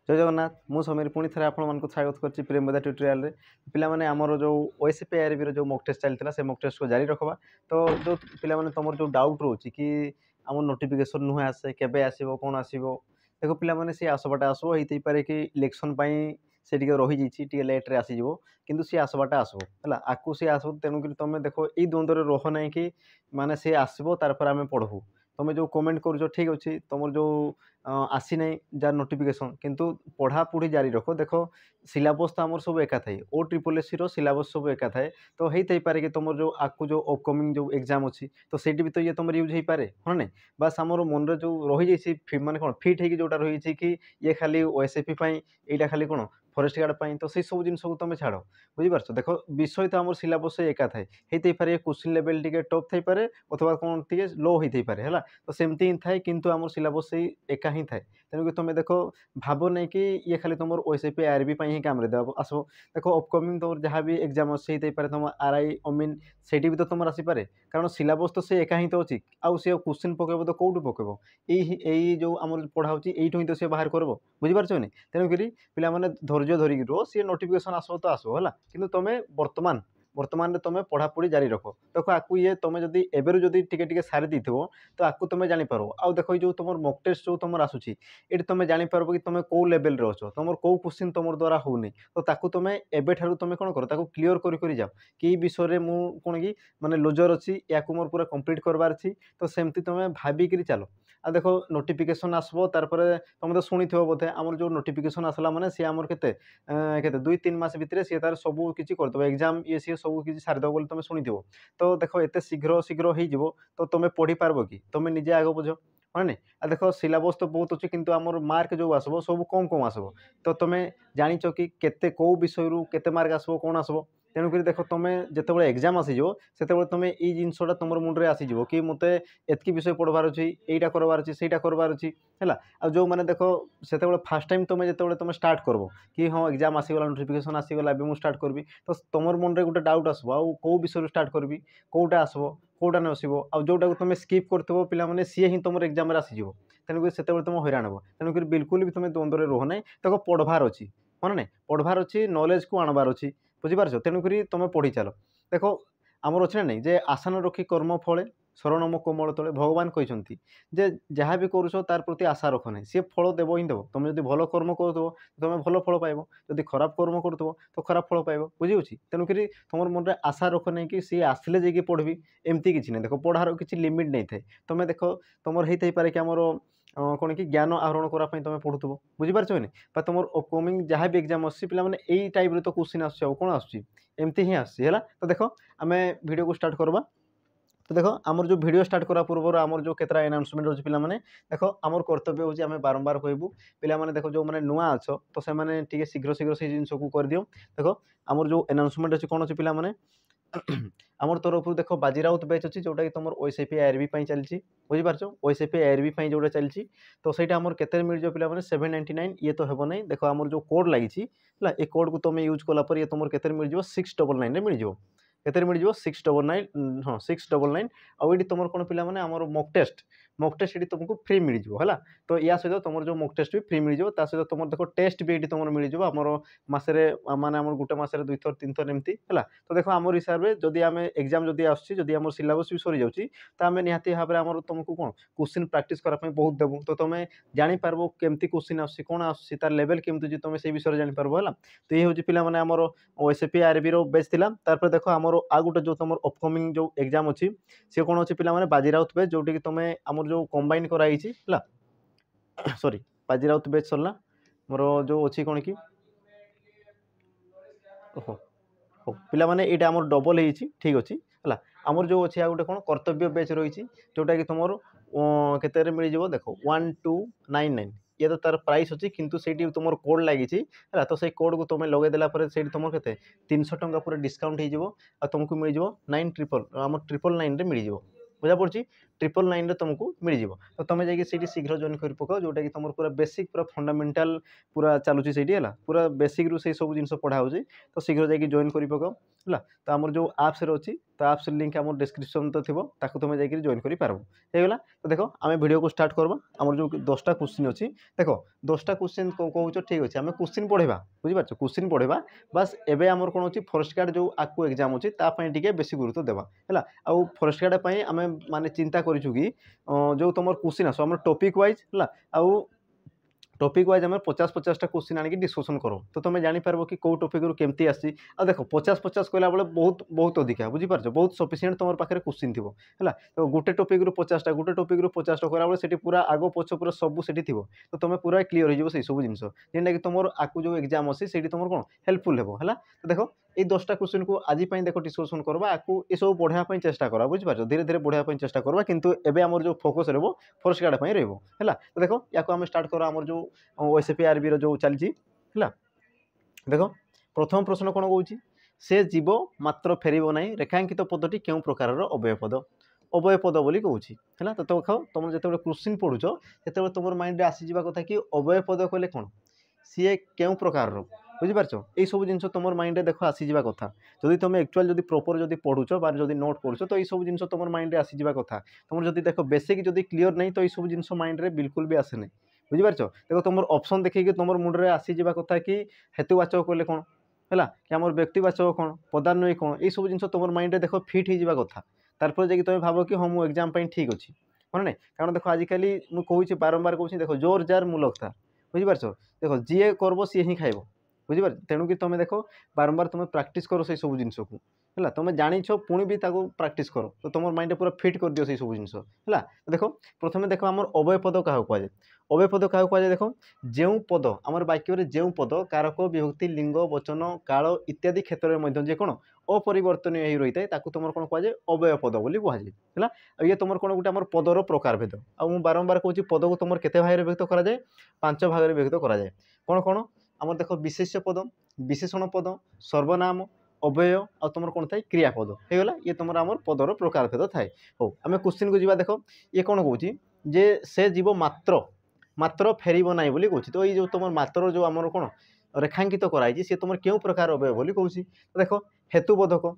जय जगन्नाथ मु समीर पुणी थे आपको स्वागत करछि प्रेमदा ट्यूटोरियल रे पिला माने हमर जो ओएसपी आरबी रो जो मॉक टेस्ट चलता से मॉक टेस्ट को जारी रखबा। तो जो पिला माने तमर जो डाउट रोची कि हमर नोटिफिकेशन नुहे आसे केबे आसीबो कोन आसीबो देखो पिला माने से आसबाटा आसबो हेतै पारे कि इलेक्शन पई से टिके रही जाइछि टिके लेट रे आसी जिवो किंतु से आसबाटा आसबो हला आकु से आसबो तेनु कि तमे देखो ई द्वंद्व रे रह नै कि माने से आसीबो तार पर हमें पढबू तुम जो कमेंट कर ठीक अच्छे तुम जो आसी ना जार नोटिफिकेशन किंतु पढ़ा पढ़ी जारी रख देख सिलेबस तो आमर सब एका थाए OSSC रो सिलेबस सब एका थाए तो होई पारे कि तुम जो आकु जो अपकमिंग जो एग्जाम अच्छी तो सेठी भी तो ये तुम यूज हो पारे हाँ ना बास आमर मन जो रही जाइए माने कौन फिट होगी जोटा रही कि ये खाली OSFP यहाँ खाली कौन फरेस्ट गार्ड पाई तो से सब जिन को तुम छाड़ बुझीपार देख विषय तो आम सिलेबस एका थाए होई पारे क्वेश्चन लेवल टी टप थी पारे अथवा कौन टी लो होई पारे है तो सेमती ही थाए किंतु आम सिलेबस से एका ही थाए तेणुक तुम देख भाव नहीं कि ये खाली तुम OSFP आरबी ही काम आसो देख अपकमिंग तुम जहाँ भी एग्जाम अच्छे पारे तुम RI अमीन से भी तो तुम आसीपे कारण सिलेबस तो से एका ही तो अच्छी आउ सी क्वेश्चन पकेब तो कौटू पकेब यही जो आम पढ़ा हो ही तो सी बाहर कर बुझीपार तेणुक पे धैर्य धरिकी रो सी नोटिफिकेशन आसो तो आसो है कि तुम वर्तमान तुम पढ़ापढ़ी जारी रख देखो आकु ये तुम जदि एबेरु जदि टिके टिके सारी देथिबो तो आकु तुम जानि पारो आ देखो जो तुम मॉक टेस्ट जो तुम आसुची एटी तुम जानि पारबो कि तुम को लेवल रे अछो तुम को क्वेश्चन तुम द्वारा होनी तो ताकु तुम एबे ठारु तुम कोन करो ताकु क्लियर करी जाओ कि विषय रे मु कोन कि माने लुजर अछि याकु मोर पूरा कंप्लीट करबार अछि तो सेमती तुम भाबी करी चलो आ देखो नोटिफिकेशन आसबो तार पर तुम तो शुणी थो बोधे आमर जो नोटिफिकेशन आसला माने सी आमर केते केते 2-3 मास भितरे सी तार सब किछि करदबो एग्जाम ये सी सब किछि सारि दबो बोली तुम शुणी थो तो देखो एते शीघ्र शीघ्र हो जिवो तो तुम पढ़ी पारबो कि तुम निजे आगो बुझ हाँ नहीं आ देख सिलेबस तो बहुत अच्छे किंतु आमर मार्क जो आसबो सब कम कम आसबो तो तुम जानिच कि केते को विषय रु केते मार्क आसबो कोन आसबो तेणुक देख तुम जिते एग्जाम आसीज से तुम ये जिनसा तुम मुंडे आसीज कि मत एतकी विषय पढ़वार अच्छी यहीटा करवार अच्छी सहीटा करवार अच्छी है आ जो मैंने देख से फास्ट टाइम तुम जो तुम स्टार्ट करब कि हाँ एग्जाम आसीगला नोटिफिकेशन आसीगला मुझे स्टार्ट करबी तो तुम मन में गोटे डाउट आसो आउ कौ विषय स्टार्ट करबी कौटा आसो कौटा न आसो आ जोटा तुम स्किप करथबो पिला माने सी ही तुम एग्जाम आसीज तेणुक से तुम हैरान हे तेणुक बिल्कुल भी तुम द्वंद्व रोह ना देखो पढ़वार अच्छी हाँ ना पढ़वार अच्छी नॉलेज को आणबार अच्छी बुझीपार तेणुक तुम पढ़ी चल देख आमर अच्छे ना नहीं जे आसन रखी कर्म फले शरणम कोमल तले भगवान कहते जे जहाँ भी करुच तार प्रति आशा रख ना सी फल देव ही देव तुम जो भल कर्म कर तुम भल फल पाइब जदि खराब कर्म कर तो खराब फल पाइब बुझी तेणुक तुम मन में आशा रख नहीं कि सी आसिले जाकि पढ़ी एमती किसी ना देख पढ़ार किसी लिमिट नहीं थाए तुम देख तुम होता पारे कि आमर कौन कि ज्ञान आहरण करने तुम पढ़ुव बुझीपार तुम अपकमिंग जहाँ भी एग्जाम आसी पे यही टाइप तो क्वेश्चन आसुन आसमती ही आसला तो देख आम वीडियो को स्टार्ट करवा तो देख आमर जो वीडियो स्टार्ट करा पूर्व आमर जो केतरा अनाउंसमेंट अच्छे पे देख आमर कर्तव्य होची आम बारंबार कहबू पे देख जो मैंने नुआ अच्छ तो से शीघ्र शीघ्र से जिन को कर दियो देख आमर जो अनाउंसमेंट अच्छे कौन अच्छे पे आमर तरफ देख बाजीराउत बैच अच्छी जोटा कि तुम OSFP आरबी चलती बुझीपार OSFP आरबी जोटा चलती तो सहीटा आमर केते मिल जाए पे 799 ये तो हेब नहीं देख आमर जो कोड लगी ये कोड को तुम यूज कलापर ये तुम केते मिल जाए 699 मिल जाए केते मिल जाए 699 हाँ 699 आउ ये तुम कौन पे आमर मॉक टेस्ट ये तुमको फ्री मिल जाए है तो या सहित तुम जो मॉक टेस्ट भी फ्री मिल जाए सहित तुम देख टेस्ट भी ये तुम मिल जाए आमर मसरे माने आम गोटे मसरे 2 थर 3 थर एमती है तो देख आम हिसाब से जदि आम एग्जाम जदि आसम आम सिलेबस भी सरी जाऊँगी तो आम निहाती भाव में तुमको कौन क्वेश्चन प्रैक्टिस करने बहुत देवु तो तुम जापर केमती क्वेश्चन आस कौन आस तार लेवल केमती तुम से विषय जापर है तो ये हूँ पे आमर OSFP आरबी बेच था तार देख आमर आ गोटे जो तुम अपकमिंग जो एग्जाम अच्छी सी कौन अच्छे पे बाजीराउत बेच जोटी कि तुम आमर जो कंबाइन कराई सॉरी बाजीराउत बेच सरला मोर जो अच्छी कौन कि ओहो पिला माने एटा आमर डबल होती ठीक अच्छे है आमर जो अच्छे गोटे कौन कर्तव्य बेच रही जोटा कि तुम केते मिल जाव देख 1299 ये तो तार प्राइस अच्छी किंतु से तुम कोड लगी है तो से कोड को तुम लगेदेला तुम के 300 टंका पूरा डिस्काउंट हो तुमको मिल जाव 999 मिल जाव बुझा पड़ी 999 तुमको मिल जाव तो तुम जाकि शीघ्र जॉइन कर पकाओ जोटा कि तुम पूरा बेसिक पूरा फंडामेंटाल पूरा चलुची है पूरा बेसिक रू से सब जिन पढ़ा हो तो शीघ्र जाकि जॉइन कर पकाओ है तो आमर जो आप्स अच्छी तो आप्स लिंक आम डिस्क्रिप्शन तो थी ताकू तुम जाकर जॉइन करा। तो देख आम वीडियो को स्टार्ट करवा आम जो 10टा क्वेश्चन अच्छी देख 10टा क्वेश्चन कौन ठीक अच्छे आम क्वेश्चन पढ़ा बुझीपार क्वेश्चन पढ़ा बास एवं आमर कौन अच्छी फॉरेस्ट गार्ड जो आकु एग्जाम अच्छी टे बेसी गुरुत्व देवा है आउ फॉरेस्ट गार्ड आम माने चिंता करूँ कि जो तुम क्वेश्चन आस आम टॉपिक वाइज है आउ टॉपिक वाइज आम 50-50टा क्वेश्चन आनिक डिस्कसन करो तो तुम जापर कि कौ टॉपिक रू केमती आसी आ देख 50-50 कहला बेले बहुत बहुत अधिका बुझीपार बहुत सफिसीयंट तुम पाखे क्वेश्चन थी है तो गोटे टॉपिक रू 50टा गोटे टॉपिक रू 50टा कहला बेले पूरा आग पछ पूरा सब से तो तुम पूरा क्लीयर हो सब जिन जेनटा कि तुम आकु जो एग्जाम अच्छी से तुम कौन हेल्पफुल है तो देख ये 10टा क्वेश्चन को आज देख डिस्कसन करवा आपको ये सब बढ़ाई चेष्टा करा बुझीपार धीरे धीरे बढ़ाई चेष्टा करवा किंतु एबे आमर जो फोकस रहो फॉरेस्ट गार्ड रही है तो देख या आम स्टार्ट करा आमर जो OSPRB जो चलती है देख प्रथम प्रश्न कौन कौन से जीव मात्र फेरब ना रेखांकित पदटी क्यों प्रकार अवय पद बोली कहूँ है तो देख तुम जो क्वेश्चन पढ़ुच से तुम माइंड आसीजा कथा कि अवय पद कहले कौन सी क्यों प्रकार बुझीपार यही सब जिन तुम माइंड देख आसीजा कथा जदि तुम एक्चुअल जब प्रॉपर जब पढ़ुच जब नोट करुच तो यही सब जिन तुम माइंड आसीजा कथा तुम जब देख बेसिक जब क्लीयर नहीं तो यही सब जिन माइंड में बिल्कुल भी आसे नहीं बुझीपार देख तुम ऑप्शन देखिए तुम मुंडे आसीजा कथा कि हेतुवाचक कहले कौन है कि आम व्यक्तिवाचक कौन पदान्वयी कौन यही सब जिन तुम माइंड देख फिट हो कथा तारपर जाकि तुम भाव कि हाँ मुझे एग्जाम ठीक अच्छी हाँ ना कारण देख आजिकल मुझे बारंबार कहूँ देख जोर जार मूलकथा बुझीपार देख जी करब सी ही खाइब बुझीपार तेणुक तुम देख बारंबार तुम प्रैक्टिस कर से सब जिन को है तुम जाच पुणी भी प्रैक्टिस कर तो तुम माइंड पूरा फिट कर दियो से सब जिन है देख प्रथम देख आम अवय पद क्या कहुए अवय पद क्या कहुए देख जो पद आम वाक्य जो पद कारक विभक्ति लिंग वचन काल इत्यादि क्षेत्र में जे कौन अपरिवर्तनीय रही है तुम कौन कहुए अवय पद बोली कहुए है ये तुम कौन गोटे आम पदर प्रकार भेद आउ बारंबार कहूँ पद को तुम केते भाग में विभक्त कराए 5 भाग में विभक्त कराए कौन कौन आम देख विशेष्य पद विशेषण पद सर्वनाम अव्यय और तुम कौन थाए क्रियापद होगा ये तुम आम पदर प्रकार भेद थाए हो आम क्वेश्चन को जी देख ये कौन कौन जे से जीव मात्र मात्र फेरब ना बोली कहूँ तो ये जो तुम मात्र जो आम कौन रेखांकित कराई सी तुम क्यों प्रकार अव्यय बोली कहूँ तो देख हेतुबोधक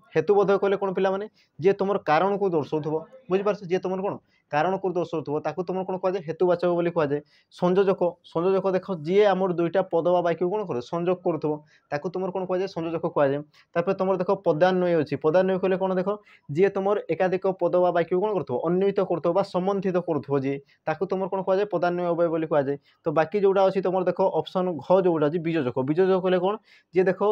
कहले कौन पिला माने जे तुम कारण को दर्शाऊ बुझीपार जे तुम कौन कारण को दर्शाऊ ताकू तुम कौन कहुए हेतुवाचक बोली कहुए संयोजक संयोजक देख जी आमर दुईटा पद बा वाक्य कौन कर संयोग करूँ तुम कौन कहुए संयोजक कहुए तुम देख पदान्वय अच्छी पदान्वय कहले कौन देख जी तुम एकाधिक पद बा वाक्य कौन कर अन्वित कर संबंधित कर जी तुम कौन कहुए पदान्वय अव्यय बोली कहुए तो बाकी जोड़ा अच्छी तुम देख ऑप्शन घ जोड़ा अच्छी बीजोजक बीजोजक कहले कौन जी देख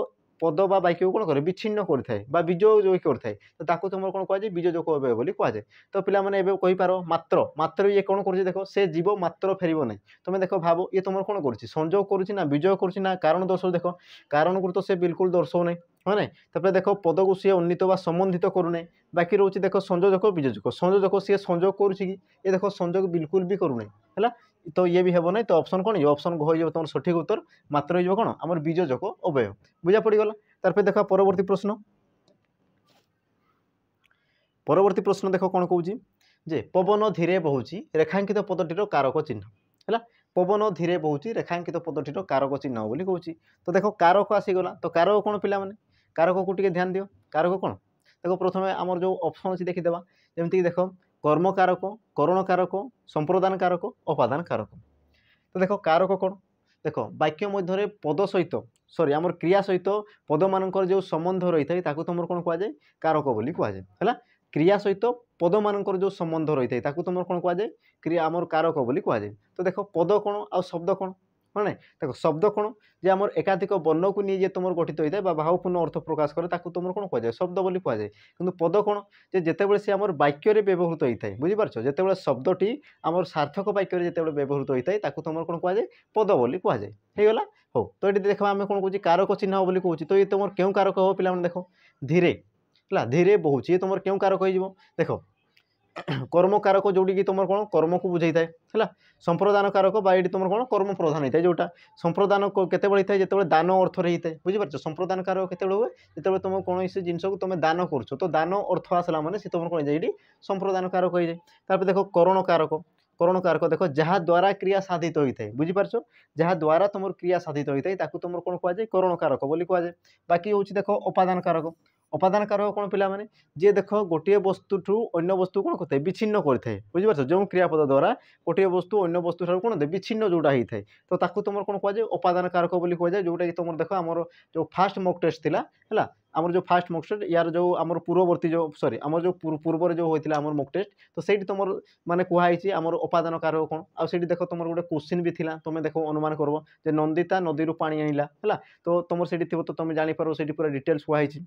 पद बा वाक्य कौन करे विच्छिन्न करए बीजोजोगी करए तो तुम कौन कहुए बीजोजक अव्यय बोली कहुए तो पिला माने एबे कहि पारो मात्र मात्र ये कौन कर देख से जीव मात्र फेरब ना तुम देख भाव ये तुम कौन कर संयोग करुच्ची विजय करुच्ची कारण दर्शाऊ देख कारण को तो से बिल्कुल दर्शाऊ ना हाँ ना तापर देख पद को सी उन्नीत व संबंधित करूना बाकी रोचे देख संयोजक बीजोजक संयोजक सी संयोग करुच्ची ये देख संयोग बिल्कुल भी करूना है तो ये भी हेब ना तो ऑप्शन कौन ऑप्शन घ तुम सठिक उत्तर मात्र हो कौन आम बीजोजक अव्यय बुझा पड़गला तार देखा परवर्ती प्रश्न देख कौन कौच जे पवन धीरे बहुची रेखांकित पदटीर कारक चिन्ह है पवन धीरे बहुची रेखांकित पदटीर कारक चिन्ह बोली कहूँ तो देख कारक आसीगला तो कारक कौन पिला माने कारक को टिके ध्यान दियो कारक कौन देख प्रथम आमर जो ऑप्शन अच्छी देखीदेवा जमीक देख कर्म कारक करण कारक संप्रदान कारक अपादान कारक तो देख कारक कौन देख वाक्य मध्य पद सहित सॉरी आमर क्रिया सहित पद मानकर जो संबंध रही है तुम कौन कहुए कारक बोली कहुए है क्रिया सहित पद मानकर जो संबंध रही है तुम कौन कहुए क्रिया आमर कारक बोली कहुए तो देख पद कौन आ शब्द कौन हाँ ना देख शब्द कौन जे आमर एकाधिक वर्ण को नहीं तुम गठित होता है भावपूर्ण अर्थ प्रकाश करे तुम कौन कहुए शब्द बोली कहुए कि पद कौन जे जितेबाला सी आमर वाक्य व्यवहृत होता है बुझीपार जितेबाला शब्दटी आमर सार्थक वाक्य जितेबाला व्यवहृत होता है तुम कौन कहुए पद बोली कहुएगला हो तो ये देख आम कौन कौच कारक चिन्ह बोली कहूँ तो ये तुम क्यों कारक हो पिला देख धीरे है धीरे बहुच ये तुम क्यों कारक हो देख कर्म कारक जोड़ी कि तुम कौन कर्म को बुझे है संप्रदान कारक ये तुम कौन कर्म प्रधान होता है जोटा संप्रदान केत होता है जो दान अर्थ होता है बुझीपार संप्रदान कारक केत हुए जो तुम कौन से जिनस को तुम दान कर तो दान अर्थ आसला मैंने तुम कौन जाए संप्रदान कारक हो जाए देख करण कारक देख जहाँ द्वारा क्रिया साधित होता है बुझीपार जहाँ द्वारा तुम क्रिया साधित होता है तुम कौन कहुए करण कारक बोली कहुए बाकी हूँ देख अपादान कारक अपादान कारक कौन पिला माने जे देख गोटे वस्तु ठू अन्य वस्तु कौन करते विच्छिन्न करते बुझीपार जो क्रियापद द्वारा गोटे वस्तु अन्य वस्तु ठार कौन विच्छिन्न जोटा होता है तो ताकू तुम कौन कहुए अपादान कारक बोली कहुए जोटा कि तुम देख आम जो फास्ट मॉक टेस्ट थिला है आमर जो फास्ट मॉक टेस्ट यार जो आमर पूर्ववर्ती जो सॉरी आमर जो पूर्व जो होता आमर मॉक टेस्ट तो सही तुम माने कहुई आमर अपादान कारक कौन आठ देख तुम गोटे क्वेश्चन भी थिला तुम देख अनुमान करब जे नंदिता नदी पानी आनिला है तो तुम से थी तो तुम जापर से पूरा डिटेल्स कहुई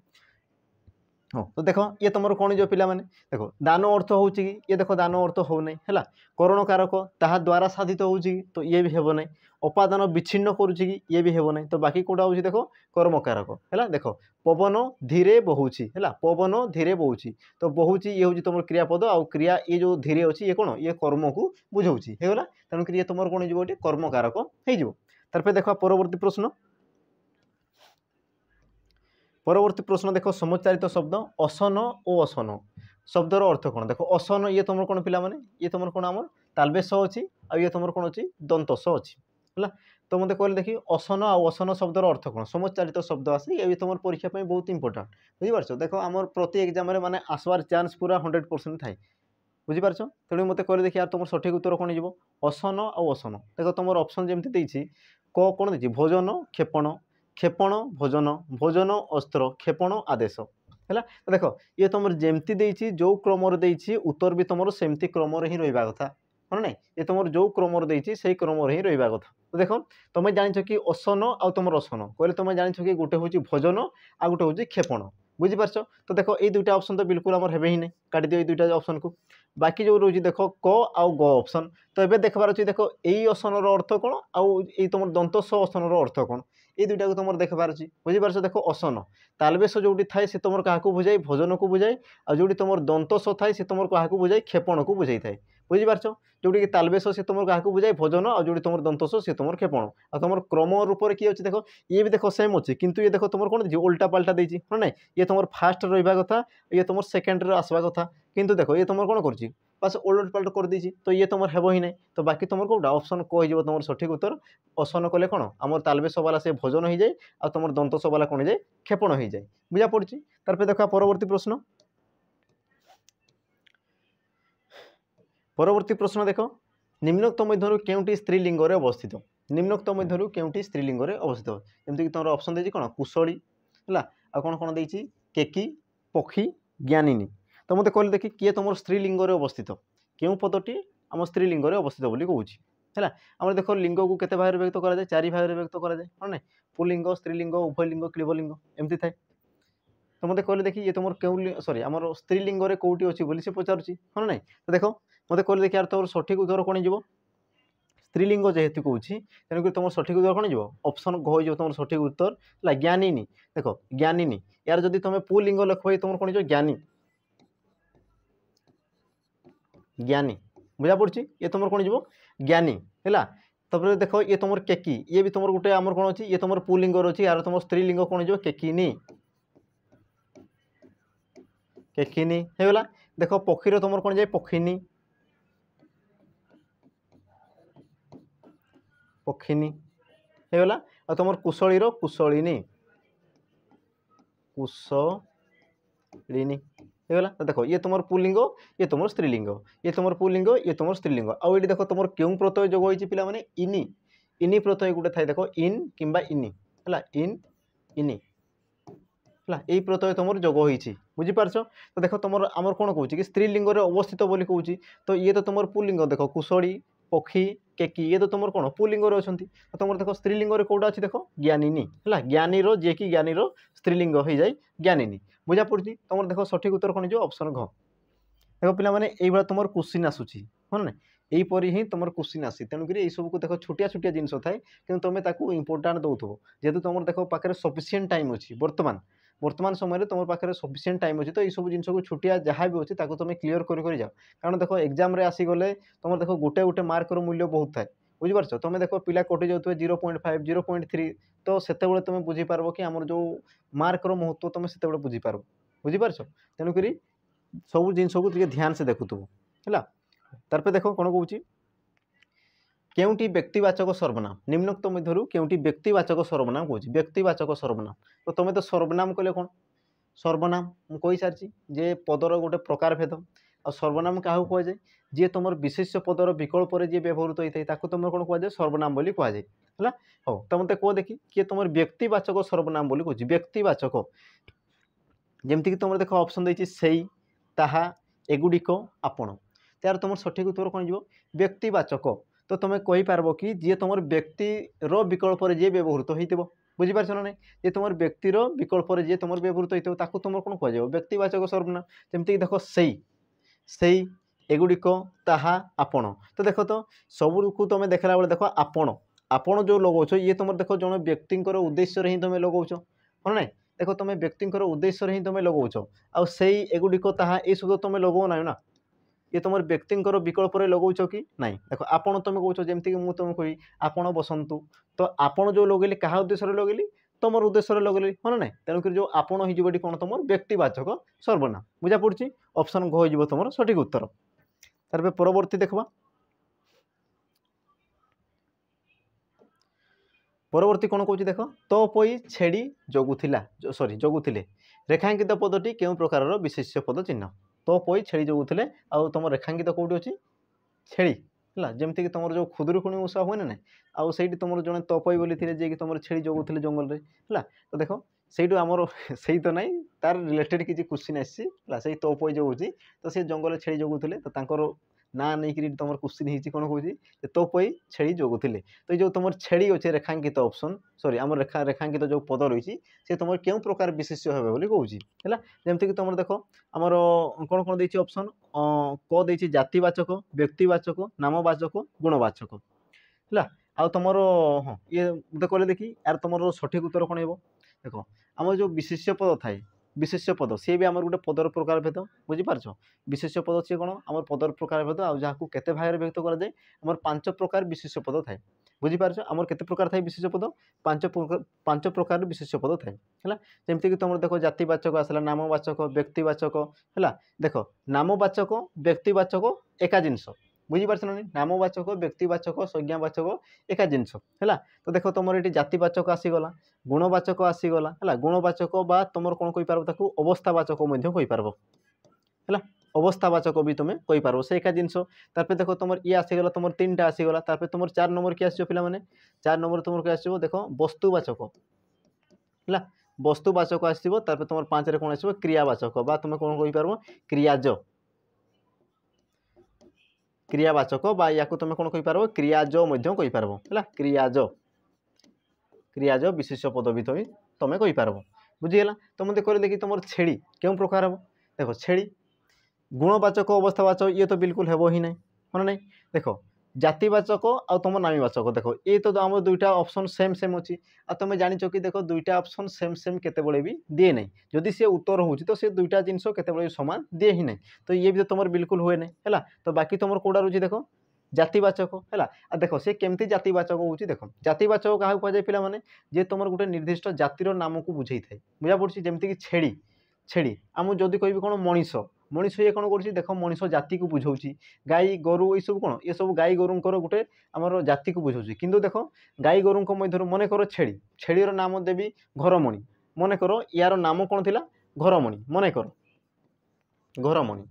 हाँ तो देख ये तुम कौन जो पिला माने देख दान अर्थ हो ये देख दान अर्थ हो ना है करण कारक ता द्वारा साधित हो तो ये भी हेब ना अपादान विच्छिन्न करुच्ची ये भी हेब ना तो बाकी कौटा हूँ देख कर्म कारक है देख पवन धीरे बहुची है पवन धीरे बहुची तो बहुची ये हूँ तुम क्रियापद आउ क्रिया ये जो धीरे अच्छी ये कौन ये कर्म को बुझाऊँगी होगा तेणुक ये तुम कौन हो कर्म कारक हो देख परवर्ती प्रश्न परवर्ती प्रश्न देख समुच्चारित शब्द असन और असन शब्दर अर्थ कौन देख असन ये तुम कौन पिला माने ये तुम कौन आम तालबेश अच्छी आ ये तुम कौन अच्छी दंतस अच्छी है तो मत कहले देखिए असन आ असन शब्दर अर्थ कौन समुच्चारित शब्द आसे ये तुम परीक्षा बहुत इंपोर्टाट बुझीपार देख आम प्रति एग्जाम माने आसवार चान्स पूरा 100% थाए बुझीपार तेणु मत कहले देखिए यार तुम सठिक उत्तर कौन हो असन आ असन देख तुम ऑप्शन जमी क कौन देखिए भोजन क्षेपण क्षेपण भोजन भोजन अस्त्र क्षेपण आदेश है तो देख ये तुम जमती देछि जो क्रम उत्तर भी तुम सेमती क्रम ही रहा कथा है ना ये तुम जो क्रम देछि से क्रम ही रहा कथा तो देख तुम जान कि असन आ तुम असन कहले तुम जान कि गोटे हूँ भोजन आ गोटे हूँ क्षेपण बुझीपार तो देख ये दुईटा ऑप्शन तो बिल्कुल आम हे ही नहीं काट दियो ये दुईटा ऑप्शन को बाकी जो रोज देख क आउ ग ऑप्शन तो ये देखार अच्छे देख यही असन अर्थ कौन आउ तुम दंत स असन अर्थ कौन ये दुईटा को तुम देखार अच्छी बुझीपार देख असन तालबेश जो थाए से तुम क्या बुझाए भोजन को बुझाए आ जो तुम दंत स थाए से तुम क्या बुझाए क्षेपण को बुझाई थाए बुझीपार जोटी कि तालबेश से तुम क्या बुझाए भोजन आ जो तुम दंतस से तुम क्षेपण आ तुम क्रम रूप किए अच्छे देख ये भी देख सेम अच्छे किंतु ये देख तुम कौन दे उल्टा पाल्टा देती है ना ये तुम फास्ट रहा कथा ये तुम सेकेंड आसवा कथा किंतु देख ये तुम कौन कर बस उलट पालट कर दी तो ये तुम हेब ही ना तो बाकी तुम कौटा ऑप्शन कह तुम सठिक उत्तर असन कले कौन आम तालबेश वाला से भोजन हो जाए आ तुम दंतस वाला कौन जाए क्षेपण हो जाए बुझा पड़ी तार देखा परवर्ती प्रश्न परवर्ती प्रश्न देख निम्नोक्त मध्य केउटी स्त्रीलिंग अवस्थित निम्नोक्त मध्य केउटी स्त्रीलिंग अवस्थित जमीक तुम ऑप्शन देती कौन कुशली है आ कौन कौन देती केकी पक्षी ज्ञानिनी तो मत कहले देखी किए तुम स्त्रीलिंग अवस्थित क्यों पदटी आम स्त्रीलिंग अवस्थित बोली कहूँ है आम देख लिंग को केते भाग व्यक्त कराए 4 भाग व्यक्त कराए हाँ ना पुलिंग स्त्रीलिंग उभयलिंग क्लीबलिंग एमती थाए तो मत कहले देखी ये तुम क्यों सॉरी आम स्त्रीलिंग कौटी अच्छी बोली से पचारुची हाँ ना तो देख मत कहले देखिए यार तुम सठिक उत्तर कौन हो स्त्रीलिंग जेहेतु कौन तेणुक तुम सठिक उत्तर कौन हो ऑप्शन हो तुम सठिक उत्तर है ज्ञानिनी देख ज्ञानिनी यार जदि तुम पुलिंग लिख तुम कौन हो ज्ञानी ज्ञानी बुझा पड़ी ये तुम कौन हो ज्ञानी है तपर देख ये तुम केकी ये भी तुम गोटे आमर कौन अच्छी ये तुम पुलिंग अच्छी यार तुम स्त्रीलिंग कौन हो केकिनी केकिनी होगा देख पक्षीर तुम कौन जाए पक्षिनी पक्षिनी होगा और तुम कुशलीर कुशलिनी कुशलिनी होगा तो देख ये तुम पुलिंग ये तुम स्त्रीलिंग ये तुम पुलिंग ये तुम स्त्रीलिंग आउ ये देख तुम क्यों प्रत्यय जोग होती पिला माने इनि इनि प्रत्यय गोटे थाए देख इन किंबा इनि है इन इनि है यही प्रत्यय तुम जोग होती बुझीपार तो देख तुम आमर कौन कौच कि स्त्रीलिंग अवस्थित बोली कौच तो ये तो तुम पुलिंग देख कुशली पक्षी केकी ये तो तुम कौन पुलिंग अच्छा तो तुम देख स्त्रीलिंग कौटा अच्छी देख ज्ञानिनी है ज्ञानीर जी कि ज्ञानीर स्त्रीलिंग हो जाए ज्ञानिनी बुझा पड़ी तुम देख सठिक उत्तर कौन हो ऑप्शन घ देख पिला माने एई भाया तुम क्वेश्चन आसूची हाँ ना यहीपरी ही तुम क्वेश्चन आसी तेणुक सब को देख छोटिया छोटिया जिनस थाए कि तुम इंपोर्टाट दौथो जेहतु तुम देख पाखे सफिसीयंट टाइम अच्छी वर्तमान समय तुम पाखे सफिसीयंट टाइम अच्छी तो यू जिन को छोटिया जहाँ भी अच्छी तुम क्लीयर कर जाओ कारण देख एग्जाम आसीगले तुम देख गोटे गोटे मार्कर मूल्य बहुत थाए बुझीपार तुम देख पिला कटि जाऊे 0.5 0.3 तो से तुम बुझीपार कि आम जो मार्कर महत्व तुम से बुझीपार बुझीपार तेणुक सब जिन को ध्यान से देखुव है तार पे देख कौन कौच केउटी व्यक्तिवाचक सर्वनाम निम्नोक्त मध्य केउटी व्यक्तिवाचक सर्वनाम कौच व्यक्तिवाचक सर्वनाम तो तुम तो सर्वनाम कले कौन सर्वनाम मु कहि सारछि जे पदर गोटे प्रकार भेद आ सर्वनाम काहू कह जाए जी तुम विशेष्य पदर विकल्प जी व्यवहृत होता है ताकू तुम कौन कह सर्वनाम बोली कह जाए है हो तो मत कह देखी किए तुम व्यक्तिवाचक सर्वनाम बोली कहूँ व्यक्तिवाचक जमती तुम देख ऑप्शन देती से ताहा एगुड़िक आपण तार तुम सठिक उत्तर कौन जो व्यक्तिवाचक तो तुम कहीपर कि जी तुम व्यक्तिर विकल्प जी व्यवहृत हो बुझीपार ना नहीं जे तुम व्यक्तिर विकल्प जी तुम व्यवहृत हो तुम कौन कह व्यक्तिवाचक सर्वनाम जमती देख से एगुड़िक ताहा आपण तो देख तो सबू तुम देखला बेले देख आपण आपण जो लगाउछ ये तुम देख जन व्यक्तिर उद्देश्य ही तुम लगाउछ हाँ ना देख तुम व्यक्तिर उद्देश्य ही तुम लगाउछ आ से एगुड़िक ताहा ये शब्द तुम लगो ना ना ये तुम व्यक्तिर विकल्प लगाउछ कि नहीं देख आपण तुम कौच जमीक मुझे तुम कही आपण बसंतु तो आपण जो लगेली क्या उद्देश्य लगेली तुम उद्देश्य लगेली हाँ ना तेणुक जो आपण हो कौन तुम व्यक्तिवाचक सर्वनाम बुझा पड़ी ऑप्शन घ हो तुम सठिक उत्तर तार परवर्ती देखा परवर्ती कौन कौच देख तो पई छेड़ी जगुला सॉरी जगुले रेखांकित पदटी केउं प्रकार विशेष्य पद चिन्ह तो पई छेड़ी जगुले आ तुम रेखांकित कौटी अच्छी छेड़ी है जमीक तुम जो खुदुरुकुणी ओषा हुए ना आउ से तुम जड़े तपई बोली जे तुम छेड़ी जगुले जंगल है तो देख से आमर से तो ना तार रिलेटेड किसी क्वेश्चन आसी तपई जो होती तो सी जंगल छेड़ी जगुले तो ना नहीं तुम क्वेश्चन कौन कौन तो पई छेड़ी जगुले तो जो तुम छेड़ी अच्छे रेखांकित ऑप्शन सॉरी आम रेखांकित जो पद रही है तुम क्यों प्रकार विशेष्य हे बोली कहूँ है जमीक तुम देख आमर कौन कौन देती ऑप्शन क देती जातिवाचक व्यक्तिवाचक नामवाचक गुणवाचक है आ तुम हाँ ये मत कहले देखी यार तुम सठिक उत्तर कौन हो देख आम जो विशेष्य पद थाए विशेष्य पद सी भी आम गोटे पदर प्रकार भेद बुझीपार विशेष्य पद सी कौन आम पदर प्रकार भेद आ जहाँ केते भाग व्यक्त कराए आम 5 प्रकार विशेष्य पद थाए बुझीपार आमर केते प्रकार थाए विशेष्य पद 5 प्रकार विशेष्य पद थाए है जमीक तुम देख जातिवाचक आसला नामवाचक व्यक्तिवाचक है देख नामवाचक व्यक्तिवाचक एका जिनस बुझीपार ना नामवाचक व्यक्तिवाचक संज्ञावाचक एका जिनस है तो देख तुम ये जातिवाचक आसीगला गुणवाचक आसीगला है गुणवाचक बा तुम कौन कहीपर अवस्थावाचक कहीपर है अवस्थावाचक भी तुम कहीपर से एका जिनस तापर देख तुम ये आसीगला तुम 3टा आसीगला तापर तुम 4 नंबर किए आस पे 4 नंबर तुम क्या आस देख वस्तुवाचक है वस्तुवाचक आसो तापर तुम 5 रे कौन आसो क्रियावाचक बा तुम कौन कहीपर क्रियाज क्रियावाचक बा या तुम कौन कहीपर क्रियाज कहीपर है क्रियाज क्रियाज विशेष पद भी तुम कहीपर बुझीगला तो मत कर देखी तुम छेड़ी क्यों प्रकार हम देख छेड़ी गुणवाचक अवस्थावाचक ये तो बिल्कुल हेबो ही नहीं हाँ नहीं देख जातिवाचक आ तुम नामीवाचक देख ये तो आम 2टा ऑप्शन सेम सेम अच्छी आ तुम जानिच कि देख 2टा ऑप्शन सेम सेम केते भी दिए नहीं जदि सी उत्तर हो तो सी 2टा जिनस केते सामान दिए ही नहीं तो ये भी तो तुम बिल्कुल हुए नहीं है तो बाकी तुम कौटा रोचे देख जातिवाचक है देख सी केमती जातिवाचक होची देख जातिवाचक क्या कहुए पिला माने जे तुम गोटे निर्दिष्ट जातिर नाम को बुझे था बुझा पड़ी जमीक छेड़ी छेड़ी आम जदि कह कौन मनीष मनीष ये कौन कर देख मनीष जाति को बुझाऊँ गाई गोरु ये सब कौन ये सब गाई गोरुंर गोटे आमर जाति को बुझाऊँ किंतु देख गाई गोरुंक मध्य मन कर छेड़ी छेड़ीर नाम देवी घरमणी मन कर यार नाम कौन थी घरमणी मन कर घरमणी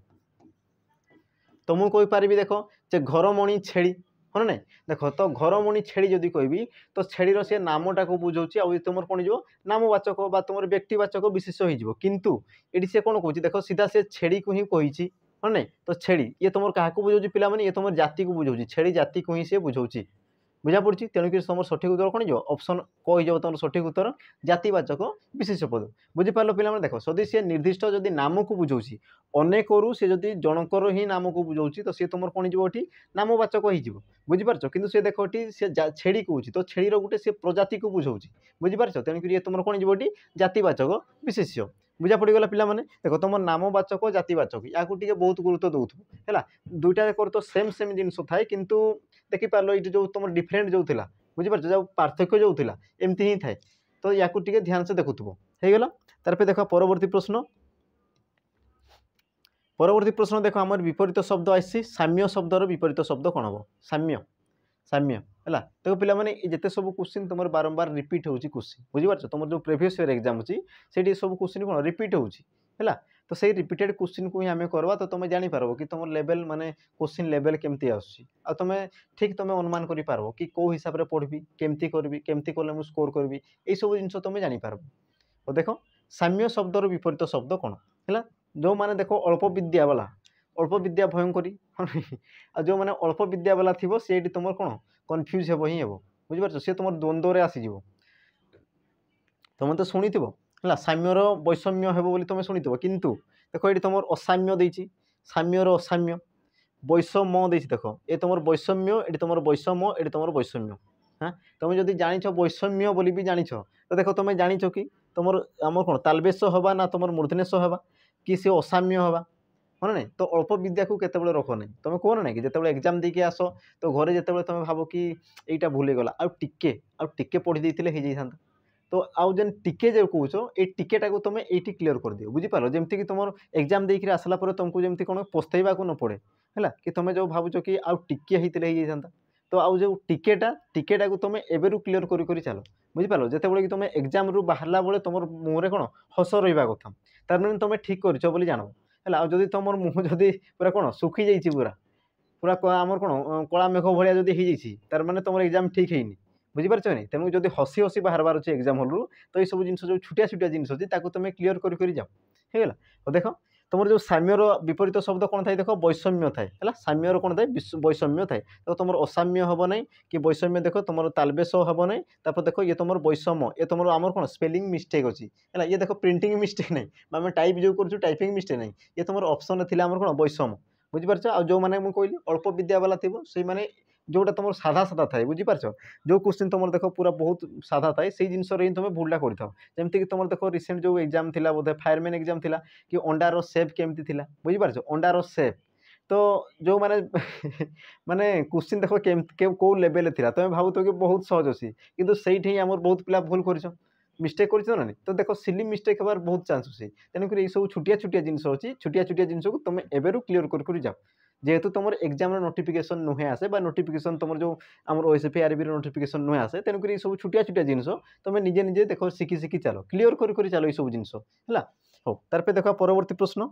तो मुझे कहीपरि देख जे घरमणी छेड़ी हाँ ना देख तो घरमणी छेड़ी जदि कहबी तो छेड़ीर से नामटा को बुझाऊँ आ तुम कौन हो नामवाचक बा तुम व्यक्तिवाचक विशेष हो किंतु ये से कौन कह देख सीधा से छेड़ी को ही कही हाँ ना तो छेड़ी ये तुम क्या बुझाऊँ पिलाने ये तुम जाति को बुझाऊँ छेड़ी जाति को ही सी बुझाऊँ बुझा पड़ी तेणुक तुम सठिक उत्तर कौन हो ऑप्शन कही तुम सठिक उत्तर जातिवाचक विशेष पद बुझीपार पे देख जदि सी निर्दिष्ट जदि नाम को बुझाऊँ अनेकरू सी जदि जनकर ही नाम को बुझाऊँ तो सी तुम कौन हो नामवाचक हो बुझीपार कितु सी देख सी छेड़ी कहूँ तो छेड़ीर गोटे सी प्रजाति को बुझाऊँ बुझीपार तेणुक ये तुम कौन हो जातिवाचक विशेष्य बुझा पड़गला पिलाने देख तुम नामवाचक जातिवाचक या बहुत गुरुत्व दौथु है 2टा जाक तो सेम सेम जिनस थाए किंतु देखिपार ये जो तुम डिफरेन्ट जो था बुझीपार जो पार्थक्य जो था एमती ही थाए तो या ध्यान से देखुव होगला तार देख परवर्ती प्रश्न देख आम विपरीत शब्द आसी साम्य शब्दर विपरीत शब्द कौन हम साम्य साम्य है तो पिला माने जिते सब क्वेश्चन तुम बारंबार रिपीट होची क्वेश्चन बुझिपार तुम जो प्रीवियस ईयर एग्जाम अच्छी से सब क्वेश्चन कौन रिपीट होची है तो सही रिपीटेड क्वेश्चन को ही आम करवा तो तुम जापर कि तुम लेवल माने क्वेश्चन लेवल केमती आसुची आ तुम ठीक तुम अनुमान कर पार कि कौ हिसाब से पढ़ी केमती करी केमती कले मुझे स्कोर करी यही सब जिन तुम जापर तो देख साम्य शब्दर विपरीत शब्द कौन है जो मैंने देख अल्प विद्या वाला अल्प विद्या भयंकरी आ जो मैंने अल्प विद्या वाला थी सी तुम कौन कन्फ्यूज हे ही हे बुझिपार सी तुम द्वंद्व में आसीज तुम तो शुणी है साम्यर वैषम्य हे बोली तुम शुणी किंतु देख ये तुम असाम्य देती साम्यर असाम्य वैषम्य देती देख ये तुम वैषम्य ये तुम वैषम्य ये तुम वैषम्य हाँ तुम जब जाच वैषम्य बोली भी जाच तो देख तुम जाच कि तुम आम कौन तालबेश हवा ना तुम मूर्धनेश हवा कि सी असाम्य हवा हाँ ना तो अल्प विद्या को केतबेले रख ना तुम कौन ना कि जिते एग्जाम देके आस तो घरे जिते तुम भाव कि यहाँ भूलीगला आउे पढ़ी देते हो जाता तो आउ जेन टिके जो कौच ये टिकेटा को तुम ये क्लीयर कर दियो बुझीपार जमती कि तुम एग्जाम देकर आसला तुमको जमी कौन पस्तेवा को न पड़े है कि तुम जो भावुच कि आउ टिके होते हो जाता तो आउ जो टिकेटा को तुम एवं क्लीयर कर चलो बुझीपार जिते कि तुम एग्जाम रू बाहरला बेले तुम मुहर कौन हस रहा कथा तार मैंने तुम ठीक कर जान है जदि तुम मुँह जदि पूरा कौन सुखी जाइए पूरा पूरा आमर कौन कला मेघ भाया जब हो तार मैंने तुम एग्जाम ठीक है बुझीपार नहीं तेणु जब हसी हसी बाहर अच्छे एग्जाम हल रू तो ये सब जिन जो छुटिया छुटिया जिनस अच्छी तुम क्लीयर कर जाओ होगा तो देख तुम जो साम्यर विपरीत शब्द कौन थाए देख वैषम्य थाए है साम्यर कौन थाए वैषम्य थाए तो तुम असाम्य हम ना कि वैषम्य देख तुम तालबेश हम ना तापर देख ये तुम वैषम्य ये तुम आमर कौन स्पेलिंग मिस्टेक अच्छी है ये देख प्रिंटिंग मिस्टेक नहीं आम टाइप जो कर टाइपिंग मिस्टेक नहीं ये तुम ऑप्शन थी आम कौन वैषम्य बुझीपार आ जो मैंने मुझे अल्प विद्या वाला थी से मैंने जोटा तुम साधा साधा थाए बुझीपार जो क्वेश्चन तुम देख पूरा बहुत साधा थाए से जिनस तुम भूलटा करमती कि तुम देख रिसेंट जो एग्जाम थी बोधे फायरमैन एग्जाम थी कि अंडार सेप केमती थी बुझीपार अंडार सेप तो जो माने माने क्वेश्चन देख कौ लेवल थी तुम भाव कि बहुत सहज अच्छी कितु से आम बहुत पिला भूल कर मिस्टेक कर ना तो देख सिली मिस्टेक हमार बहुत चांस अच्छी तेणुक ये सब छुटिया छुटिया जिन अच्छी छुटिया छुटिया जिन को तुम एवं क्लीयर कर जाओ जेहेतु तुम एग्जाम नोटिफिकेशन नुहे आसे नोटिफिकेशन तुम जो आम ओएसएपीआरबी नोटिफिकेशन नुहे आसे तेणुक ये सब छुटिया छुटिया जिन तुम निजे निजे देख शिखी शिखी चलो क्लीयर कर चलो ये सब जिन है हो तार पे देख परवर्ती प्रश्न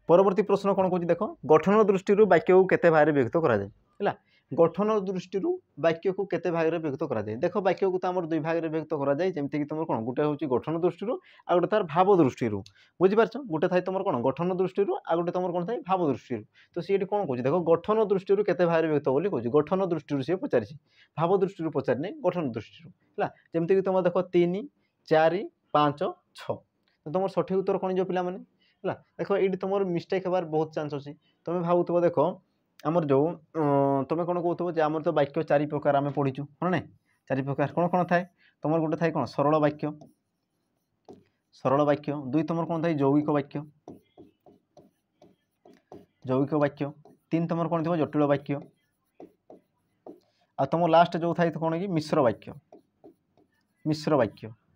परवर्ती प्रश्न कौन कौन देख गठन दृष्टि वाक्य को केते भाग विभक्त करा जाए है गठन दृष्टि वाक्य को केते भाग विभक्त करा जाए देख वाक्य को तो आम दुई भाग विभक्त करा जाए जमती कि तुम कौन गोटे हूँ गठन दृष्टि आ गोटे तार भाव दृष्टि बुझीपार गोटे थाए तुम कौन गठन दृष्टि आ गोटे तुम कौन थाए भाव दृष्टि तो सी कौन कौन देख गठन दृष्टि केते भाग विभक्त बोली कौन गठन दृष्टि सी पचारि भाव दृष्टि पचारि गठन दृष्टि है जमती कि तुम देख 3 4 5 6 तुम सठिक उत्तर कौन जो पिला माने है देख ये तुम मिस्टेक हबार बहुत चांस अच्छी तुम भावुव देख आमर जो तुम कौन कहते आमर तो वाक्य 4 प्रकार आम पढ़ीचु हाँ ना 4 प्रकार कौन कौन थाए तुम गोटे थाए कौन सरल वाक्य दुई तुम कौन थाए यौगिक वाक्य 3 तुम कौन थी जटिल वाक्य आ तुम लास्ट जो थाए कौन कि मिश्र वाक्य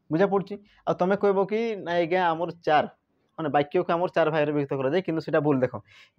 बुझा पड़ी आ तुम कह कि ना आज्ञा आमर 4 माने वाक्य को आम 4 भाग विभक्त करा जाए किंतु सेटा भूल देख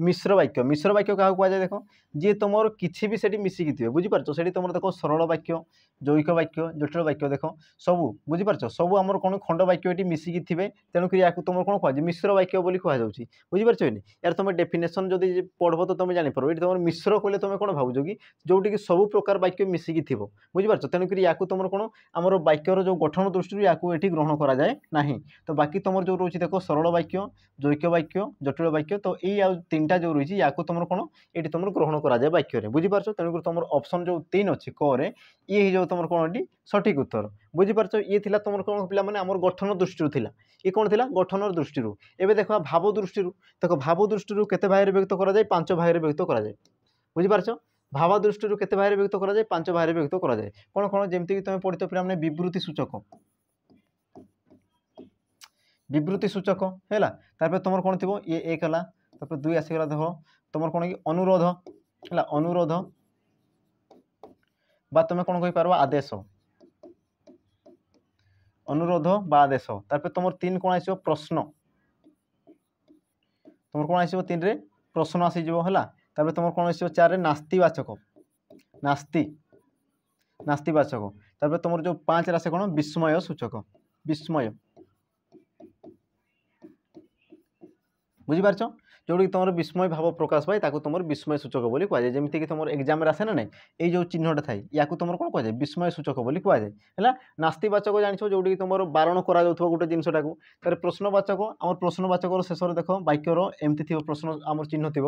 मिश्र वाक्य क्या कह जाए देख जी तुम किसी भी सेठी मिसिकी थे बुझीपार से तुम देख सरल वाक्य यौगिक वाक्य जटिल वाक्य देख सबू बुझीपार सब आम कौन खंड वाक्य ये मिसिकी थे तेणुक या तुम कौन कह मिश्र वाक्य बोली कहुच्छे बुझीपार यार तुम डेफिनेशन जब पढ़ब तो तुम जापर ये तुम मिश्र कहले तुम कौन भावुच कि जोटि कि सब प्रकार वाक्य मिसिकी थी बुझीपार तेणुक या तुम कौन आमर वाक्यर जो गठन दृष्टि या ग्रहण करा जाए ना तो बाकी तुम जो रोचे देख सरल वाक्य यौगिक वाक्य जटिल वाक्य तो ये 3टा जो रही या तुम कौन ये तुम ग्रहण करा जाए वाक्य बुझीपार तेणुक तुम ऑप्शन जो 3 अच्छी क ये जो तुम कौन सठिक उत्तर बुझीपार ये तुम कौन पिला माने आमर गठन दृष्टि थिला ये कौन थिला गठन दृष्टि एवं देख भाव दृष्टि देख भाव दृष्टि केते भाग विभक्त करा जाए 5 भाग विभक्त करा जाए बुझीपार भाव दृष्टि केते भाग विभक्त करा जाए 5 भाग विभक्त करा जाए कौन कौन जमती तुम पढ़ित पिला माने विवृत्ति सूचक है तार तुम कौन थी ये 1 है तापर 2 आसीगला देख तुम कौन कि अनुरोध है अनुरोध बा तुम कौन कही पार आदेश अनुरोध बा आदेश तापर तुम 3 कौन आस प्रश्न तुम कौन आस 3 रे प्रश्न आसीज है तापर तुम कौन आसो 4 रे नास्तिवाचक नास्ति नास्तिवाचक तापर तुम जो 5 रे आसे कौन विस्मय सूचक विस्मय बुझीपार जोड़ी तुम विस्मय भाव प्रकाश पाए तुम विस्मय सूचक बोली कहुए जमीक कि तुम एग्जाम आसे ना नहीं ये चिन्हटा थाए या तुम कौन कहुए विस्मय सूचक बोली कहुए है नास्तिवाचक जान जोड़ी तुम बारण कर गोटे जिनटा को तर प्रश्नवाचक आम प्रश्नवाचक शेष देख वाक्यर एमती थी प्रश्न आम चिन्ह थी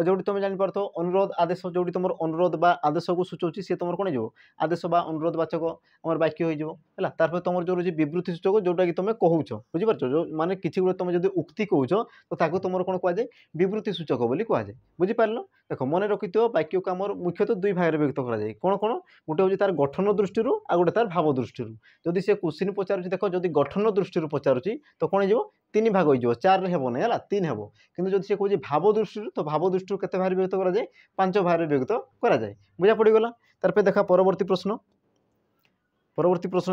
जो तुम जापर अनुरोध आदेश जो तुम अनुरोध बा आदेश को सूचाऊँ सी तुम कौन हो आदेश बा अनुरोधवाचक आम वाक्य हो तार तुम जो रही विवृत्ति सूचक जोटा कि तुम कहूच बुझीपार जो माने किसी गोटे तुम जो उक्ति कहूच तो तुम कौन कहुए विवृत्ति सूचक बोली कहुए बुझीपार देख मन रखि वाक्य को आम मुख्यतः 2 भाग में व्यक्त कराए कौन कौन गोटे हूँ तार गठन दृष्टि आ गोटे तार भाव दृष्टि जदि से क्वेश्चन पचार देख जदि गठन दृष्टि पचारुची तो कौन हो 3 भाग हो 4 हे ना है 3 हे कि जब से कहे भाव दृष्टि तो भाव दृष्टि केते भाग व्यक्त कराए 5 भाग में व्यक्त कराए बुझा पड़गला तार देखा परवर्ती प्रश्न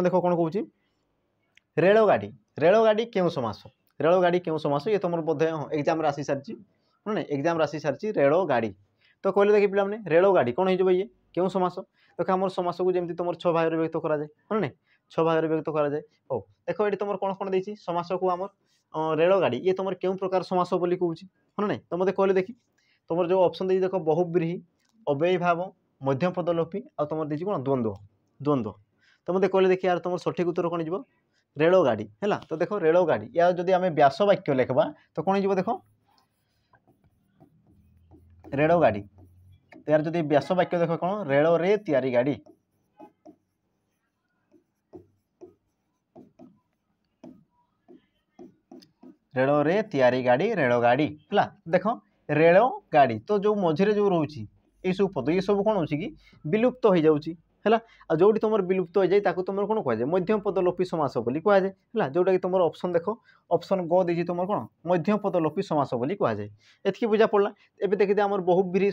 देख कौन कौन रेलगाड़ी क्यों समास रेलगाड़ी क्यों समास ये तुम बोधे एग्जाम आसी सारी ना एग्जाम आसी सारी रेलगाड़ी तो कहले देखिए पिला रेलगाड़ी कौन हो ये क्यों समास देख आम समास को जमी तुम 6 भाग में व्यक्त कराए है ना 6 भाग में व्यक्त कराए हो देख ये तुम कौन कौन देती समास को आम रेलगाड़ी ये तुम क्यों प्रकार समास बोली कहूँ है ना तो मत कहले देखी तुम जो ऑप्शन देती देख बहुब्रीहि अव्ययीभाव मध्यपद लोपी आ तुम देती कौन द्वंद्व द्वंद्व तो मत कहले देखिए यार तुम सठिक उत्तर कौन हो रेलगाड़ी है तो देख रेलगाड़ी या जदि आम व्यास वाक्य लिखा तो कौन हो देख रेलगाड़ी तो यार जदि व्यास वाक्य देख कौन रेल रे तैयारी गाड़ी रेल रे तैयारी गाड़ी रेलगाड़ी है देख रेलगाड़ी तो जो मझे जो रोचे ये सब पद ये सब कौन हो विलुप्त हो जाऊँगी है जो तुम विलुप्त हो जाए तुम कौन कहुए मध्यपद लोपी समास बोली कहुए है जोटा कि तुम ऑप्शन देख ऑप्शन ग देती तुम कौन मध्यपद लोपी समास बोली कहुए एति बुझा पड़ा एवं देखिए आम बहुब्रीहि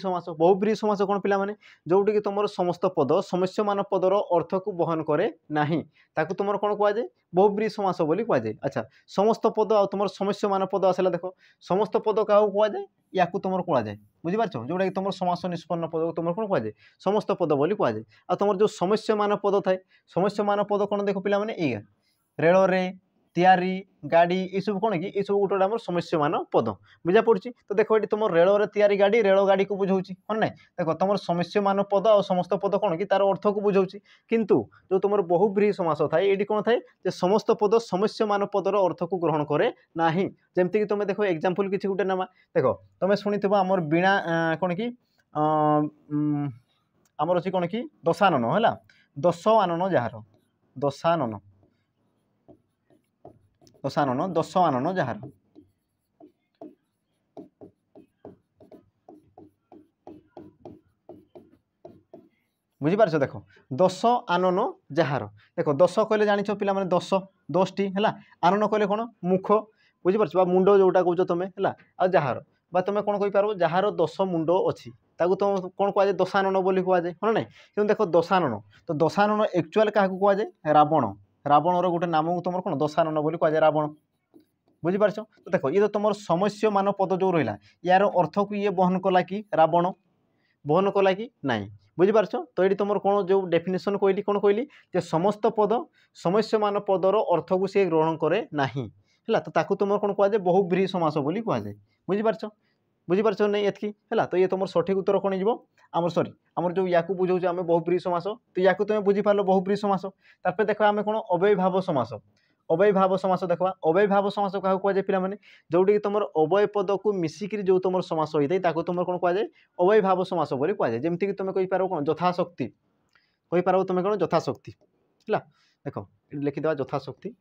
समास कौन पिला माने जोटा कि तुम समस्त पद समस्यमान पदर अर्थ को बहन करे नहीं ताकू तुम कौन कहुए बहुब्रीहि समास बोली कहुए अच्छा समस्त पद आ तुम समस्यमान पद आसला देख समस्त पद क्या कहुए या तुम कहुए बुझीपार जोटा कि तुम समास निष्पन्न पद को तुम कौन कहुए समस्त पद बोली कहुए आ तुम जो समस्यमान पद थाए समस्यमान पद कौन देख पिला माने ये रेल रे तैयारी गाड़ी ये सब कौन कि ये सब गोटे आम समस्यमान पद बुझा पड़ी तो देख ये तुम रेल रे तैयारी गाड़ी रेलगाड़ी को बुझाऊँ है ना देख तुम समस्यमान पद और समस्त पद कौन कि तार अर्थ को बुझाऊँ किंतु जो तुम बहुब्रीहि समास थाए ये कौन थाए समस्त पद समस्यमान पदर अर्थ को ग्रहण करे ना जमती तुम देख एग्जाम्पल किसी गोटे नामा देख तुम शुणी आमर बीणा कौन कि आमर अच्छी कौन कि दशानन है 10 आनन जार दशानन दशानन 10 आनन जार बुझीपार देख 10 आनन जार देख 10 कहले जान पिला माने 10 टी है आनन कहले कौन मुख बुझीपार मुंड जोटा कौच तुम है आ जार बा तुम कौन कहीपर जार 10 मुंड अच्छी ताकू तुम कौन कहुए दशानन बोली कहुए है ना कि देख दशानन तो दशानन एक्चुअल क्या कहुए रावण रावणर गोटे नाम को तुम कौन दशानन बोली कहुए रावण बुझीपार तो देख ये तो तुम समस्यमान पद जो रहा यार अर्थ को ये बहन कला कि रावण बहन कला कि नाई बुझीपार तो ये तुम कौन जो डेफिनेशन कहली कौन कहली समस्त पद समस्यमान पदर अर्थ को सी ग्रहण करे ना है तो तुम कौन कहुए बहुब्रीहि समास बोली कहुए बुझीपार नहीं एतकी है तो ये तुम सठिक उत्तर कौन हो आम सॉरी आम जो या बुझाऊँ आम बहुब्रीहि समास तो या तुम बुझीपार बहुब्रीहि समास तापर देख आम कौन अव्ययीभाव समास अव्ययीभाव समास देखा अव्ययीभाव समास क्या कहुए पिला माने जोटा कि तुम अव्यय पद को मिसिकी जो तुम समास होता है तुम कौन कहुए अव्ययीभाव समास बोली कहुए जमीक तुम कहीपर कौन यथाशक्ति कहीपर तुम कौन यथाशक्ति है देख लिखिद यथाशक्ति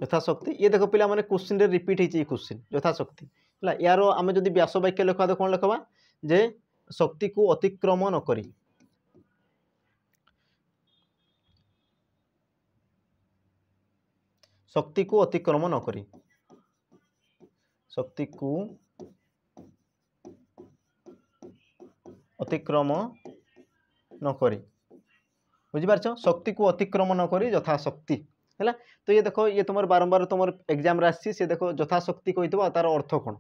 यथाशक्ति ये देख पिला माने क्वेश्चन रे रिपीट होती क्वेश्चन यथाशक्ति है यार आम जब व्यास वाक्य लिखा तो कौन लिखा जे शक्ति को अतिक्रम न करी शक्ति को अतिक्रम न करी शक्ति को अतिक्रम न करी बुझीपार शक्ति को अतिक्रम न करी यथाशक्ति है। तो ये देखो ये तुम बारंबार तुम एग्जाम आसी सी देखो यथाशक्ति कही तार अर्थ कौन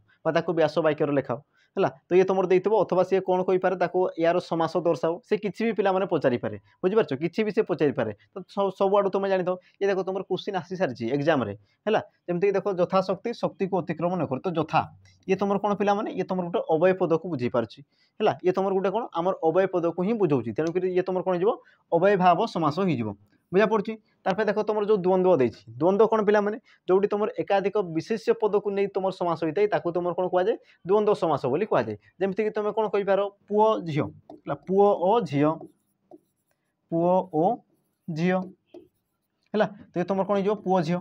व्यास वाक्य लिखाओ है। तो ये तुम देव अथवा सी कौन कही पारे यार समास दर्शाओ से किसी भी पिला पचारि पारे बुझीपार किसी भी से पचारि पारे। तो सब आड़ू तुम जानी ये देखो तुम क्वेश्चन आसी सारी एग्जाम है जमीक देखो यथाशक्ति शक्ति को अतिक्रम न कर तो यथा ये तुम कौन पिला ये तुम गोटे अव्यय पद को बुझी पार्ची है। ये तुम गोटे कौन आम अव्यय पद को ही बुझाऊँ तेणुक ये तुम कौन हो अव्यय भाव समास हो बुझा पड़ी। तार देख तुम जो द्वंद्व देती द्वंद्व कौन पिला जो तुम एकाधिक विशेष्य पद को नहीं तुम समास होता है तुम कौन कहुए द्वंद्व समास बोली कहुए। जमीक तुम कौन कहींपार पुओ झील पुओ ओ झी पुओ ओ झी है। तो ये तुम कौन हो पुओ झी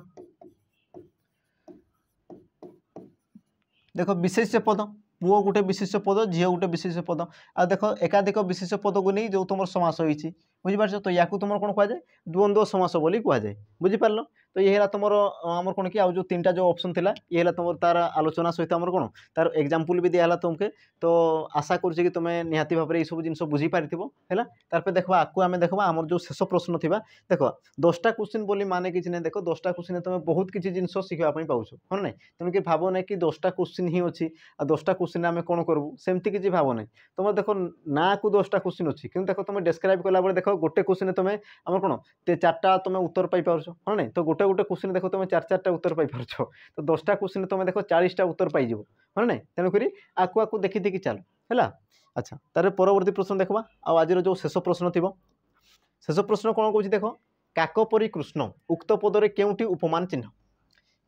देख विशेष्य पद पुओ गोटे विशेष्य पद झील गोटे विशेष्य पद आ देख एकाधिक विशेष्य पद को नहीं जो तुम समास होती बुझीपार। तो या तुम कौन कहुए द्वंद्व समास बोली कहुए बुझीपार। तो ये तुम आम कौन कि आज जो 3टा जो ऑप्शन थिला ये तुम तार आलोचना सहित आम कौन तार एग्जाम्पल भी दिया तुमके। तो आशा करुँचे कि तुम्हें निहाती भाव में ये सब जिन बुझीपार है। तार देखा आपको आम देखा आम जो शेष प्रश्न थी देख 10टा क्वेश्चन बोली माने कि नहीं देख 10टा क्वेश्चन तुम बहुत किसी जिन शिखापी पाच है ना। तेणुक भाव ना कि 10टा क्वेश्चन ही अच्छी आ 10टा क्वेश्चन आम कौन करूँ सेमती किसी भाव ना तुम देख ना को 10टा क्वेश्चन अच्छी कि देख तुम डेस्क्राइब कला देख गोटे क्वेश्चन तुम आम कौन 4टा तुम उत्तर पाई पार्छ है ना। तो गोटे गोटे क्वेश्चन देख तुम 4-4टा उत्तर पाई पार्छ तो 10टा क्वेश्चन तुम देख 40टा उत्तर पाइज है ना। तेणुक आकु देखी देखी चल है। अच्छा तार परवर्ती प्रश्न देखा आज जो शेष प्रश्न थी शेष प्रश्न कौन कौन देख काकपरी कृष्ण उक्त पदरे केउटी उपमान चिन्ह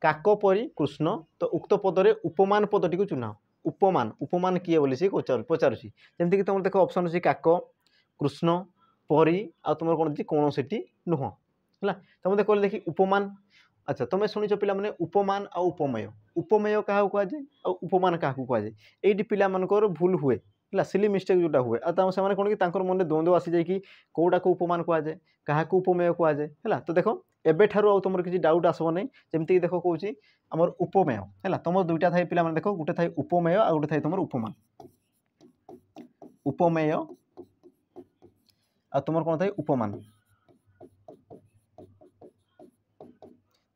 काकपरी कृष्ण तो उक्त पदरे उपमान पदटी को चुनाव उपमान उपमान किए बोली सी पचारुची जमीक तुम देख ऑप्शन अच्छी काक कृष्ण परी आ तुम कौन कौन से नुह है। तुम देख देखी उपमान अच्छा तुम शुणिच पिला माने उपमान आ उपमेय उपमेय क्या कहुए आ उपमान क्या कहुए ये पिला भूल हुए है सिली मिस्टेक जोटा हुए से कौन कि मन द्वंद्व आसी जाए कि कौटा को उपमान कहुए क्या उपमेय कहुए है। तो देख एबेठारु तुम किसी डाउट आसब नहीं जमीक देख कौच आमर उपमेय है तुम 2टा थाई पिला देख गोटे थाई उपमेय आ गोटे थाई तुम उपमान उपमेय आ तुम कौन थाई उपमान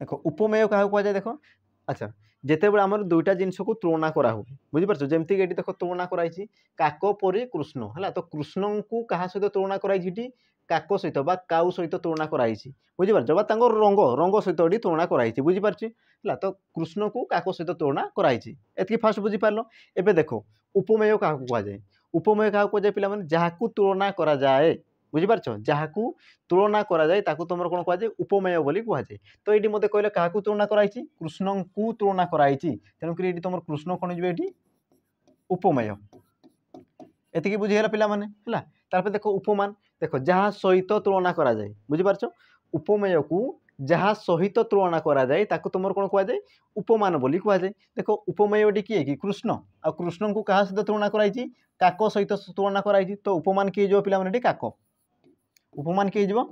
देख उपमेय क्या कहुए देख। अच्छा जिते बड़े आम 2टा जिनस को तुलना करा हुए बुझीपार जमीक ये देख तुलना कराई काक परी कृष्ण है। तो कृष्ण को क्या सहित तुलना कराई काक सहित काउ सहित तुलना कराई बुझीपार रंग रंग सहित ये तुलना कराई बुझीपार है। तो कृष्ण को काक सहित तुलना कराई एति फास्ट बुझीपार। एबे देख उपमेय क्या कहुए उपमेय क्या कहुए पिला जहाँ तुलना करा जाए बुझीपार जहाँ तुलना करा जाए तुम कौन कहुए उपमेय बोली कहुए। तो ये मत कहले क्या तुलना कराई कृष्ण को तुलना कराई तेणुक ये तुम कृष्ण कौन ये उपमेय एति बुझीगला पिला माने है। तार देख उपमान देख जहाँ सहित तुलना करा जाए बुझीपार उपमेय को जहाँ सहित तुलना करा जाए तुम कौन कहुए उपमान बोली कहुए। देख उपमेय किए कि कृष्ण आ कृष्ण को क्या सहित तुलना कराई काक सहित तुलना कराई। तो उपमान किए जो पिला माने काक उपमान किए जो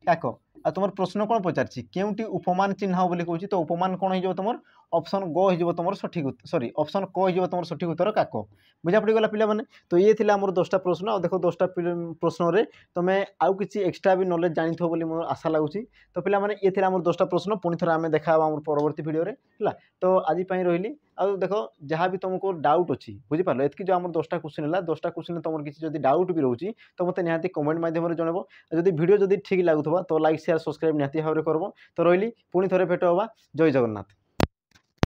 काक आ तुम प्रश्न कौन पचार केउटी उपमान चिन्ह बोली कहूँ। तो उपमान कौन हो तुम ऑप्शन ग हो तुम सठिक सॉरी ऑप्शन क हो तुम सठिक उत्तर काक बुझा पड़गला पिला माने। तो ये थी आम 10टा प्रश्न आ देख 10टा प्रश्न रे तुम्हें आउ किसी एक्सट्रा भी नॉलेज जानी थो बोली मोर आशा लगुच। तो पिला माने ये थी आम 10टा प्रश्न पुणी थे आम देखा आम परवर्ती वीडियो है। तो आज रही आ देख जहाँ भी तुमको डाउट अच्छी बुझीपार एतकी जो आम 10टा क्वेश्चन है 10टा क्वेश्चन तुम किसी जब डाउट भी रोचे तो मतलब निहाती कमेंट माध्यम जनब जब वीडियो जब ठीक लगुवा तो लाइक शेयर सब्सक्राइब निहाती भाव में करब। तो रही पुणी थे भेट हवा जय जगन्नाथ।